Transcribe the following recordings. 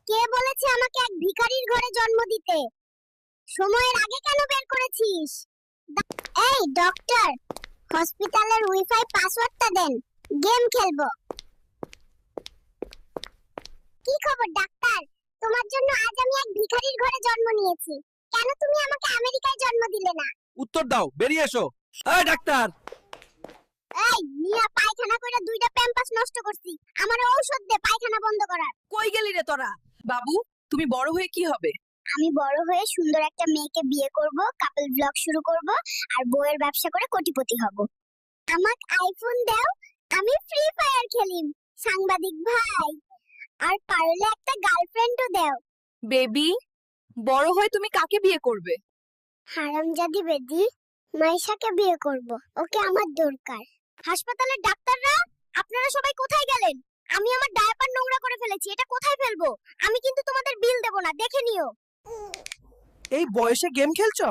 কে বলেছে আমাকে এক ভিখারির ঘরে জন্ম দিতে? সময়ের আগে কেন বের করেছিস? এই ডক্টর, হসপিটালের ওয়াইফাই পাসওয়ার্ডটা দেন, গেম খেলবো। কি খবর ডাক্তার? তোমার জন্য আজ আমি এক ভিখারির ঘরে জন্ম নিয়েছি। কেন তুমি আমাকে আমেরিকায় জন্ম দিলে না? উত্তর দাও, বেরিয়ে এসো। এই ডাক্তার, এই মিয়া, পায়খানা কইরা দুইটা প্যাম্পাস নষ্ট করছি। আমার ঔষধ দে পায়খানা বন্ধ করার। কই গেলি রে তোরা? বাবু, তুমি বড় হয়ে কি হবে? আমি বড় হয়ে সুন্দর একটা মেয়েকে বিয়ে করব, কাপল ব্লগ শুরু করব, আর বইয়ের ব্যবসা করে কোটিপতি হব। আমাকে আইফোন দাও, আমি ফ্রি ফায়ার খেলিম। সাংবাদিক ভাই, আর পারলে একটা গার্লফ্রেন্ডও দাও। বেবি, বড় হয়ে তুমি কাকে বিয়ে করবে? হারামজাদি বেদি, মাইশাকে বিয়ে করব। ওকে আমার দরকার। হাসপাতালের ডাক্তাররা, আপনারা সবাই কোথায় গেলেন? আমি আমার ডায়াপার নোংরা করে ফেলেছি, এটা কোথায় ফেলবো? আমি কিন্তু তোমাদের বিল দেব না, দেখে নিও। এই বয়সে গেম খেলছো?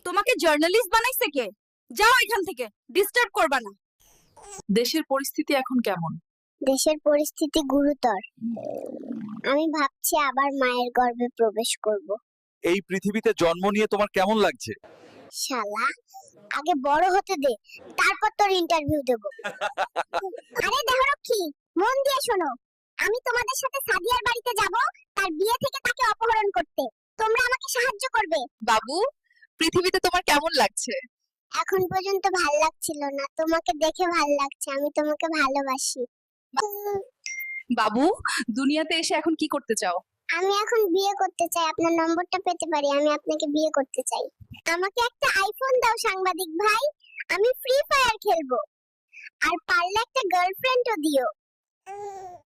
তোমাকে জার্নালিস্ট বানাইছে কে? যাও এখান থেকে, ডিস্টার্ব করবা না। দেশের পরিস্থিতি এখন কেমন? দেশের পরিস্থিতি গুরুতর। আমি ভাবছি আবার মায়ের গর্ভে প্রবেশ করব। এই পৃথিবীতে জন্ম নিয়ে তোমার কেমন লাগছে? শালা, আগে বড় হতে দে, তারপর তোর ইন্টারভিউ দেব। আরে দেহরক্ষী, মন দিয়ে শোনো। আমি তোমাদের সাথে সাদিয়ার বাড়িতে যাব, তার বিয়ে থেকে তাকে অপহরণ করতে। তোমরা আমাকে সাহায্য করবে। বাবু, পৃথিবীতে তোমার কেমন লাগছে? এখন পর্যন্ত ভাল লাগছিল না, তোমাকে দেখে ভাল লাগছে। আমি তোমাকে ভালোবাসি। বাবু, দুনিয়াতে এসে এখন কি করতে চাও? আমি এখন বিয়ে করতে চাই। আপনার নম্বরটা পেতে পারি? আমি আপনাকে বিয়ে করতে চাই। আমাকে একটা আইফোন দাও সাংবাদিক ভাই, আমি ফ্রি ফায়ার খেলবো। আর পারলে একটা গার্লফ্রেন্ডও দিও।